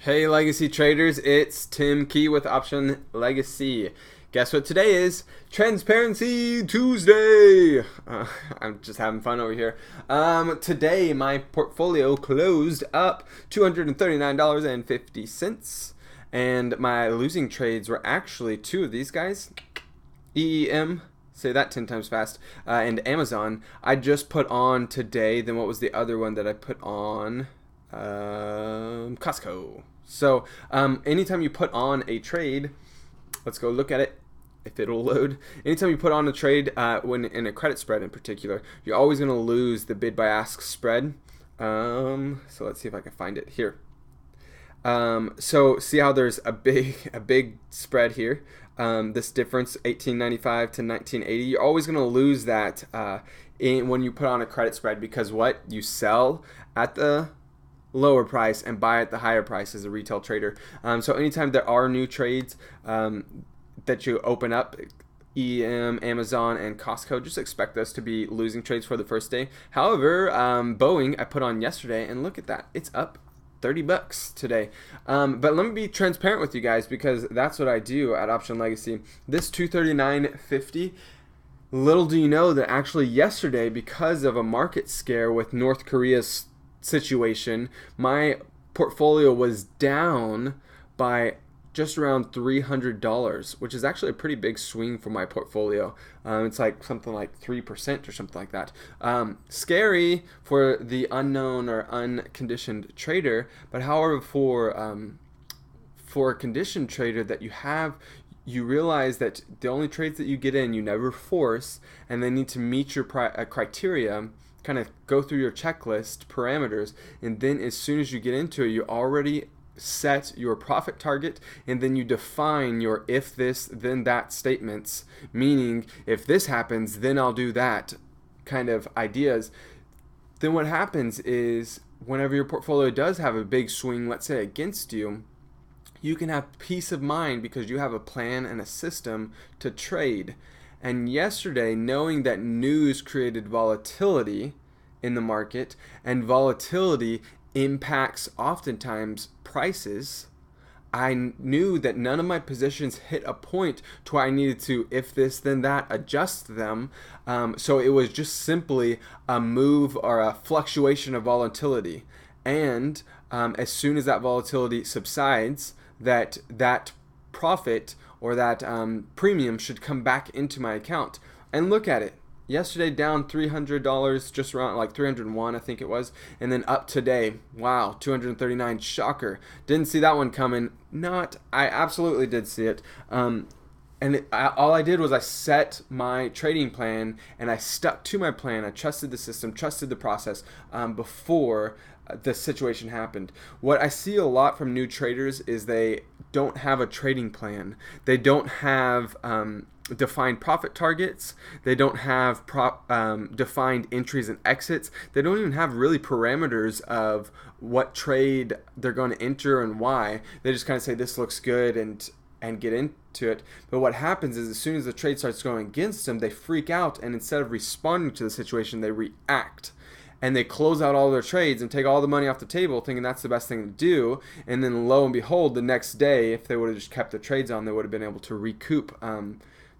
Hey Legacy traders, it's Tim Key with Option Legacy. Guess what today is? Transparency Tuesday! I'm just having fun over here. Today my portfolio closed up $239.50, and my losing trades were actually two of these guys. EEM, say that 10 times fast, and Amazon. I just put on today. Then what was the other one that I put on? Costco. So anytime you put on a trade, let's go look at it if it'll load. Anytime you put on a trade, when in a credit spread in particular, you're always going to lose the bid by ask spread. So let's see if I can find it here. So see how there's a big spread here. This difference, 1895 to 1980. You're always going to lose that when you put on a credit spread, because what you sell at the lower price and buy at the higher price as a retail trader. So anytime there are new trades that you open up, EM, Amazon, and Costco, just expect those to be losing trades for the first day. However, Boeing I put on yesterday, and look at that, it's up $30 today. But let me be transparent with you guys, because that's what I do at Option Legacy. This $239.50. Little do you know that actually yesterday, because of a market scare with North Korea's situation, my portfolio was down by just around $300, which is actually a pretty big swing for my portfolio. It's like something like 3% or something like that. Scary for the unknown or unconditioned trader, but however for a conditioned trader that you realize that the only trades that you get in, you never force, and they need to meet your criteria, kind of go through your checklist parameters, and then as soon as you get into it, you already set your profit target, and then you define your if this then that statements, meaning if this happens then I'll do that kind of ideas. Then what happens is whenever your portfolio does have a big swing, let's say against you, you can have peace of mind because you have a plan and a system to trade. And yesterday, knowing that news created volatility in the market, and volatility impacts oftentimes prices, I knew that none of my positions hit a point to where I needed to, if this then that, adjust them. So it was just simply a move or a fluctuation of volatility. And as soon as that volatility subsides, that profit or that premium should come back into my account. And look at it. Yesterday down $300, just around like 301 I think it was, and then up today, wow, 239, shocker. Didn't see that one coming. I absolutely did see it. All I did was I set my trading plan, and I stuck to my plan. I trusted the system, trusted the process before the situation happened. What I see a lot from new traders is they don't have a trading plan. They don't have defined profit targets. They don't have defined entries and exits. They don't even have really parameters of what trade they're going to enter and why. They just kind of say this looks good and get into it. But what happens is as soon as the trade starts going against them, they freak out, and instead of responding to the situation, they react. And they close out all their trades and take all the money off the table, thinking that's the best thing to do. And then lo and behold, the next day, if they would have just kept the trades on, they would have been able to recoup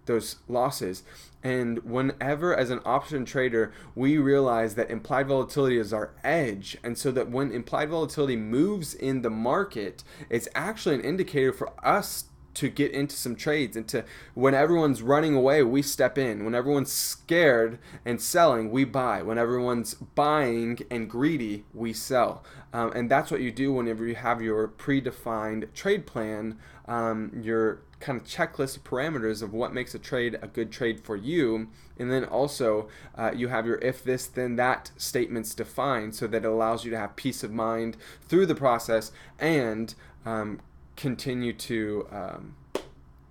those losses. And whenever, as an option trader, we realize that implied volatility is our edge, and so that when implied volatility moves in the market, it's actually an indicator for us to get into some trades, and to, when everyone's running away, we step in. When everyone's scared and selling, we buy. When everyone's buying and greedy, we sell. And that's what you do whenever you have your predefined trade plan, your kind of checklist of parameters of what makes a trade a good trade for you. And then also you have your if this then that statements defined, so that it allows you to have peace of mind through the process and continue to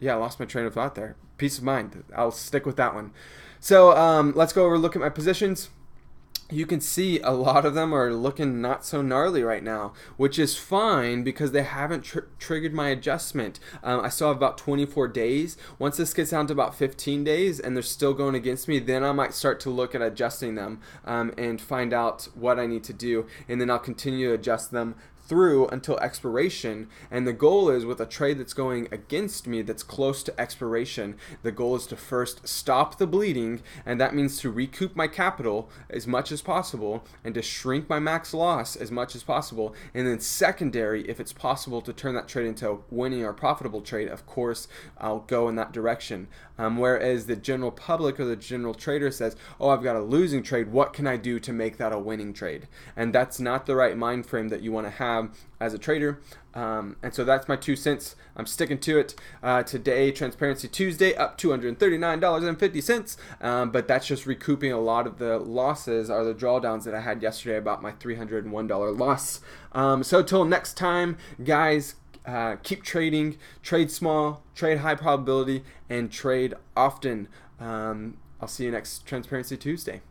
I lost my train of thought there. Peace of mind. I'll stick with that one. So let's go over look at my positions. You can see a lot of them are looking not so gnarly right now, which is fine because they haven't triggered my adjustment. I still have about 24 days. Once this gets down to about 15 days and they're still going against me, then I might start to look at adjusting them and find out what I need to do, and then I'll continue to adjust them through until expiration. And the goal is, with a trade that's going against me that's close to expiration, the goal is to first stop the bleeding, and that means to recoup my capital as much as possible and to shrink my max loss as much as possible. And then secondary, if it's possible to turn that trade into a winning or profitable trade, of course I'll go in that direction. Whereas the general public or the general trader says, oh, I've got a losing trade, what can I do to make that a winning trade? And that's not the right mind frame that you want to have as a trader. And so that's my 2 cents. I'm sticking to it. Today, Transparency Tuesday, up $239.50. But that's just recouping a lot of the losses or the drawdowns that I had yesterday about my $301 loss. So till next time, guys, keep trading, trade small, trade high probability, and trade often. I'll see you next Transparency Tuesday.